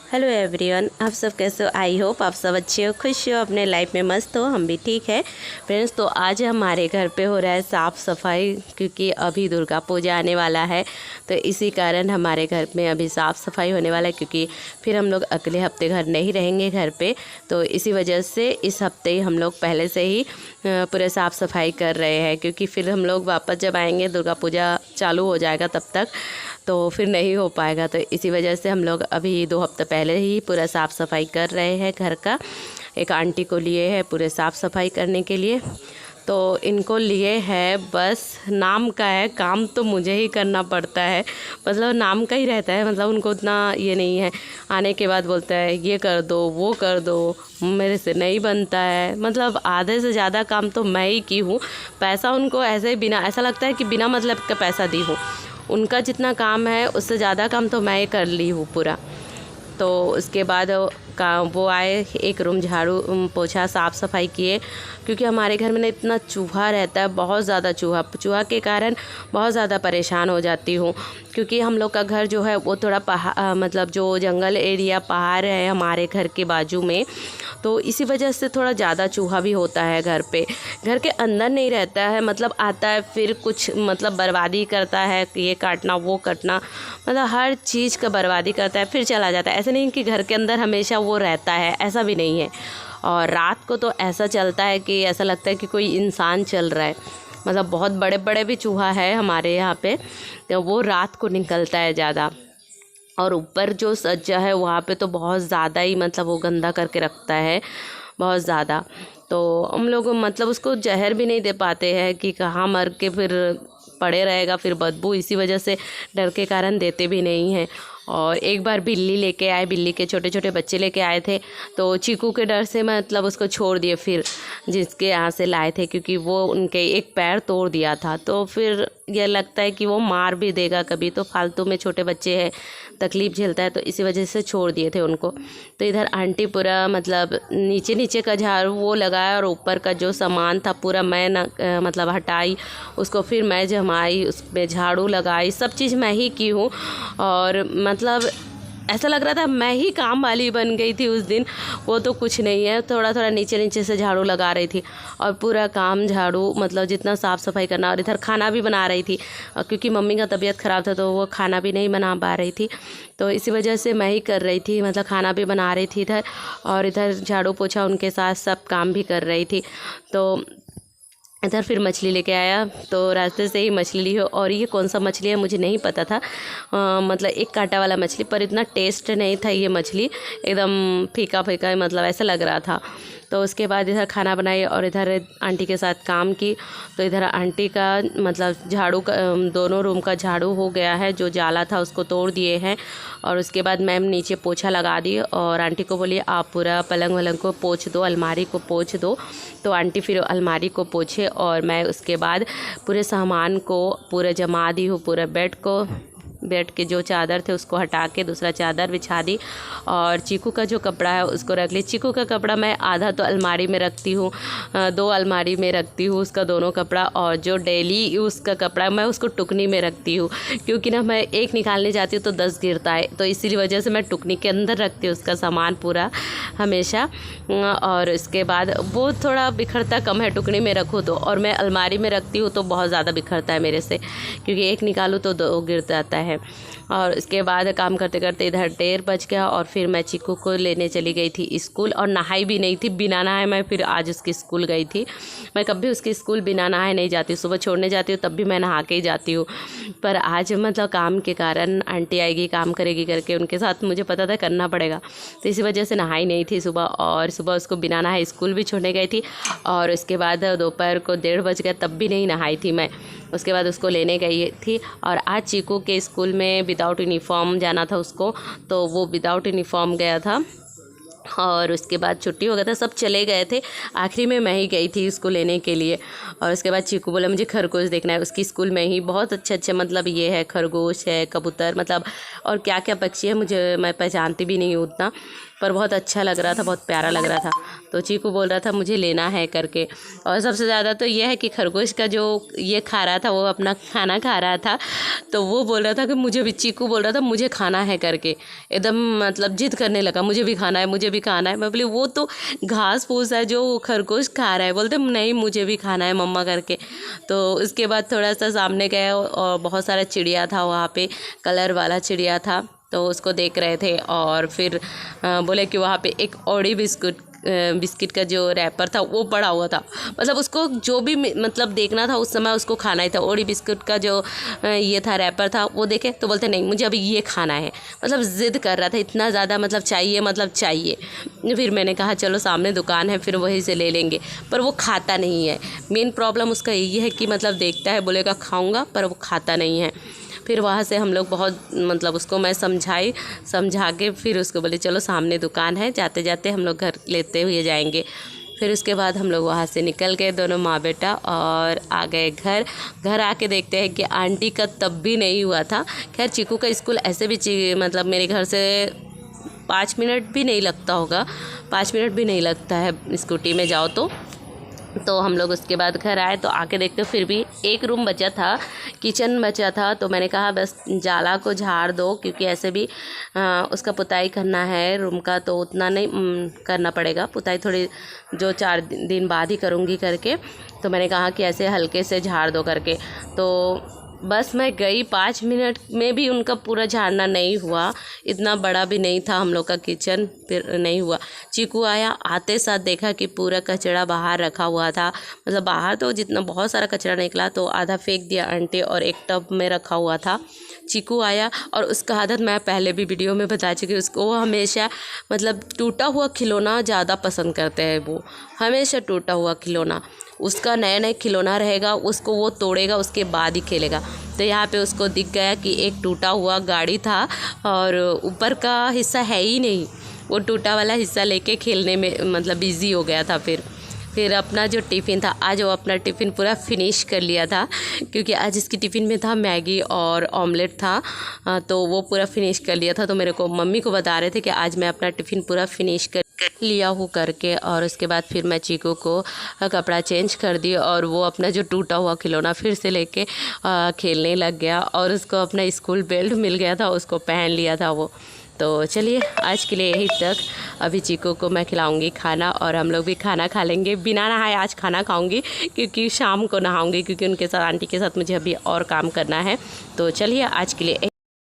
Hello everyone, आप सब कैसे हो? आई होप आप सब अच्छे हो, खुश हो, अपने लाइफ में मस्त हो। हम भी ठीक है फ्रेंड्स। तो आज हमारे घर पे हो रहा है साफ़ सफाई, क्योंकि अभी दुर्गा पूजा आने वाला है। तो इसी कारण हमारे घर में अभी साफ़ सफाई होने वाला है, क्योंकि फिर हम लोग अगले हफ्ते घर नहीं रहेंगे घर पे। तो इसी वजह से इस हफ्ते ही हम लोग पहले से ही पूरे साफ़ सफाई कर रहे हैं, क्योंकि फिर हम लोग वापस जब आएंगे दुर्गा पूजा चालू हो जाएगा तब तक तो फिर नहीं हो पाएगा। तो इसी वजह से हम लोग अभी 2 हफ्ते पहले ही पूरा साफ़ सफाई कर रहे हैं घर का। एक आंटी को लिए है पूरे साफ़ सफाई करने के लिए। तो इनको लिए है, बस नाम का है, काम तो मुझे ही करना पड़ता है। मतलब नाम का ही रहता है, मतलब उनको उतना ये नहीं है। आने के बाद बोलता है ये कर दो वो कर दो, मेरे से नहीं बनता है। मतलब आधे से ज़्यादा काम तो मैं ही की हूँ। पैसा उनको ऐसे ही बिना, ऐसा लगता है कि बिना मतलब का पैसा दी हूँ। उनका जितना काम है उससे ज़्यादा काम तो मैं ही कर ली हूँ पूरा। तो उसके बाद वो आए, एक रूम झाड़ू पोछा साफ़ सफाई किए, क्योंकि हमारे घर में ना इतना चूहा रहता है, बहुत ज़्यादा चूहा के कारण बहुत ज़्यादा परेशान हो जाती हूँ। क्योंकि हम लोग का घर जो है वो थोड़ा मतलब जो जंगल एरिया पहाड़ है हमारे घर के बाजू में, तो इसी वजह से थोड़ा ज़्यादा चूहा भी होता है घर पे। घर के अंदर नहीं रहता है, मतलब आता है फिर कुछ मतलब बर्बादी करता है, ये काटना वो काटना, मतलब हर चीज़ का बर्बादी करता है फिर चला जाता है। ऐसा नहीं कि घर के अंदर हमेशा वो रहता है, ऐसा भी नहीं है। और रात को तो ऐसा चलता है कि ऐसा लगता है कि कोई इंसान चल रहा है। मतलब बहुत बड़े बड़े भी चूहा है हमारे यहाँ पे, तो वो रात को निकलता है ज़्यादा। और ऊपर जो सज्जा है वहाँ पे तो बहुत ज़्यादा ही मतलब वो गंदा करके रखता है, बहुत ज़्यादा। तो हम लोग मतलब उसको जहर भी नहीं दे पाते हैं कि कहाँ मर के फिर पड़े रहेगा, फिर बदबू, इसी वजह से डर के कारण देते भी नहीं हैं। और एक बार बिल्ली लेके आए, बिल्ली के छोटे छोटे बच्चे लेके आए थे, तो चीकू के डर से मतलब उसको छोड़ दिए फिर जिसके यहाँ से लाए थे, क्योंकि वो उनके एक पैर तोड़ दिया था। तो फिर यह लगता है कि वो मार भी देगा कभी, तो फालतू में छोटे बच्चे हैं, तकलीफ़ झेलता है, तो इसी वजह से छोड़ दिए थे उनको। तो इधर आंटी पूरा मतलब नीचे नीचे का झाड़ू वो लगाया, और ऊपर का जो सामान था पूरा मैं मतलब हटाई, उसको फिर मैं जमाई, उसमें झाड़ू लगाई, सब चीज़ मैं ही की हूँ। और मतलब ऐसा लग रहा था मैं ही काम वाली बन गई थी उस दिन। वो तो कुछ नहीं है, थोड़ा थोड़ा नीचे नीचे से झाड़ू लगा रही थी, और पूरा काम झाड़ू मतलब जितना साफ़ सफाई करना। और इधर खाना भी बना रही थी, क्योंकि मम्मी का तबीयत ख़राब था तो वो खाना भी नहीं बना पा रही थी, तो इसी वजह से मैं ही कर रही थी, मतलब खाना भी बना रही थी इधर, और इधर झाड़ू पोछा उनके साथ सब काम भी कर रही थी। तो इधर फिर मछली लेके आया, तो रास्ते से ही मछली ली हो। और ये कौन सा मछली है मुझे नहीं पता था, मतलब एक कांटा वाला मछली, पर इतना टेस्ट नहीं था ये मछली, एकदम फीका फीका मतलब ऐसा लग रहा था। तो उसके बाद इधर खाना बनाई और इधर आंटी के साथ काम की। तो इधर आंटी का मतलब झाड़ू का दोनों रूम का झाड़ू हो गया है, जो जाला था उसको तोड़ दिए हैं। और उसके बाद मैम नीचे पोछा लगा दी, और आंटी को बोली आप पूरा पलंग वलंग को पोंछ दो, अलमारी को पोंछ दो। तो आंटी फिर अलमारी को पोंछे, और मैं उसके बाद पूरे सामान को पूरा जमा दी हूँ, पूरा बेड के जो चादर थे उसको हटा के दूसरा चादर बिछा दी। और चीकू का जो कपड़ा है उसको रख ली। चीकू का कपड़ा मैं आधा तो अलमारी में रखती हूँ, 2 अलमारी में रखती हूँ उसका दोनों कपड़ा, और जो डेली यूज़ का कपड़ा मैं उसको टुकनी में रखती हूँ, क्योंकि ना मैं एक निकालने जाती हूँ तो 10 गिरता है, तो इसी वजह से मैं टुकनी के अंदर रखती हूँ उसका सामान पूरा हमेशा। और इसके बाद वो थोड़ा बिखरता कम है टुकनी में रखूँ तो, और मैं अलमारी में रखती हूँ तो बहुत ज़्यादा बिखरता है मेरे से, क्योंकि एक निकालूँ तो 2 गिर जाता है। और उसके बाद काम करते करते इधर 1:30 बज गया, और फिर मैं चीकू को लेने चली गई थी स्कूल, और नहाई भी नहीं थी, बिना नहाए मैं फिर आज उसकी स्कूल गई थी। मैं कभी उसकी स्कूल बिना नहाए नहीं जाती, सुबह छोड़ने जाती हूँ तब भी मैं नहा के ही जाती हूँ। पर आज मतलब काम के कारण आंटी आएगी काम करेगी करके उनके साथ मुझे पता था करना पड़ेगा, तो इसी वजह से नहाई नहीं थी सुबह। और सुबह उसको बिना नहाए स्कूल भी छोड़ने गई थी, और उसके बाद दोपहर को 1:30 बज गया तब भी नहीं नहाई थी मैं। उसके बाद उसको लेने गई थी, और आज चीकू के स्कूल में विदाउट यूनिफॉर्म जाना था उसको, तो वो विदाउट यूनिफॉर्म गया था। और उसके बाद छुट्टी हो गया था, सब चले गए थे, आखिरी में मैं ही गई थी उसको लेने के लिए। और उसके बाद चीकू बोला मुझे खरगोश देखना है। उसकी स्कूल में ही बहुत अच्छे अच्छे मतलब ये है, खरगोश है, कबूतर, मतलब और क्या क्या पक्षी है मुझे मैं पहचानती भी नहीं हूँ उतना। पर बहुत अच्छा लग रहा था, बहुत प्यारा लग रहा था। तो चीकू बोल रहा था मुझे लेना है करके। और सबसे ज़्यादा तो ये है कि खरगोश का जो ये खा रहा था, वो अपना खाना खा रहा था, तो वो बोल रहा था कि मुझे भी, चीकू बोल रहा था मुझे खाना है करके, एकदम मतलब जिद करने लगा, मुझे भी खाना है, मुझे भी खाना है। मैं बोली वो तो घास फूस है जो खरगोश खा रहा है। बोलते नहीं मुझे भी खाना है मम्मा करके। तो उसके बाद थोड़ा सा सामने गए और बहुत सारा चिड़िया था वहाँ पे, कलर वाला चिड़िया था, तो उसको देख रहे थे। और फिर बोले कि वहाँ पे एक ओडी बिस्किट का जो रैपर था वो पड़ा हुआ था, मतलब उसको जो भी मतलब देखना था उस समय उसको खाना ही था। ओडी बिस्किट का जो ये था रैपर था, वो देखे तो बोलते नहीं मुझे अभी ये खाना है, मतलब ज़िद कर रहा था इतना ज़्यादा, मतलब चाहिए मतलब चाहिए। फिर मैंने कहा चलो सामने दुकान है फिर वहीं से ले लेंगे, पर वो खाता नहीं है। मेन प्रॉब्लम उसका यही है कि मतलब देखता है, बोलेगा खाऊंगा, पर वो खाता नहीं है। फिर वहाँ से हम लोग बहुत मतलब उसको मैं समझा के फिर उसको बोले चलो सामने दुकान है, जाते जाते हम लोग घर लेते हुए जाएंगे। फिर उसके बाद हम लोग वहाँ से निकल गए दोनों माँ बेटा और आ गए घर आके देखते हैं कि आंटी का तब भी नहीं हुआ था। खैर चीकू का स्कूल ऐसे भी मतलब मेरे घर से 5 मिनट भी नहीं लगता होगा, 5 मिनट भी नहीं लगता है स्कूटी में जाओ तो हम लोग उसके बाद घर आए तो आके देखते फिर भी एक रूम बचा था, किचन बचा था। तो मैंने कहा बस जाला को झाड़ दो, क्योंकि ऐसे भी उसका पुताई करना है रूम का, तो उतना नहीं करना पड़ेगा, पुताई थोड़ी जो 4 दिन बाद ही करूँगी करके। तो मैंने कहा कि ऐसे हल्के से झाड़ दो करके। तो बस मैं गई 5 मिनट में भी उनका पूरा झाड़ना नहीं हुआ, इतना बड़ा भी नहीं था हम लोग का किचन, फिर नहीं हुआ। चीकू आया, आते साथ देखा कि पूरा कचरा बाहर रखा हुआ था, मतलब बाहर तो जितना बहुत सारा कचरा निकला तो आधा फेंक दिया आंटी और एक टब में रखा हुआ था। चीकू आया और उसका आदत मैं पहले भी वीडियो में बता चुकी हूँ, उसको वो हमेशा मतलब टूटा हुआ खिलौना ज़्यादा पसंद करते हैं, वो हमेशा टूटा हुआ खिलौना, उसका नया नया खिलौना रहेगा उसको वो तोड़ेगा उसके बाद ही खेलेगा। तो यहाँ पे उसको दिख गया कि एक टूटा हुआ गाड़ी था और ऊपर का हिस्सा है ही नहीं, वो टूटा वाला हिस्सा लेके खेलने में मतलब बिज़ी हो गया था। फिर अपना जो टिफ़िन था, आज वो अपना टिफ़िन पूरा फिनिश कर लिया था, क्योंकि आज इसकी टिफ़िन में था मैगी और ऑमलेट था, तो वो पूरा फिनिश कर लिया था। तो मेरे को मम्मी को बता रहे थे कि आज मैं अपना टिफ़िन पूरा फिनिश कर लिया हूँ करके। और उसके बाद फिर मैं चीकू को कपड़ा चेंज कर दी और वो अपना जो टूटा हुआ खिलौना फिर से लेके खेलने लग गया, और उसको अपना स्कूल बेल्ट मिल गया था, उसको पहन लिया था वो। तो चलिए आज के लिए यही तक, अभी चीकू को मैं खिलाऊंगी खाना और हम लोग भी खाना खा लेंगे। बिना नहाए आज खाना खाऊंगी, क्योंकि शाम को नहाऊंगी, क्योंकि उनके साथ आंटी के साथ मुझे अभी और काम करना है। तो चलिए आज के लिए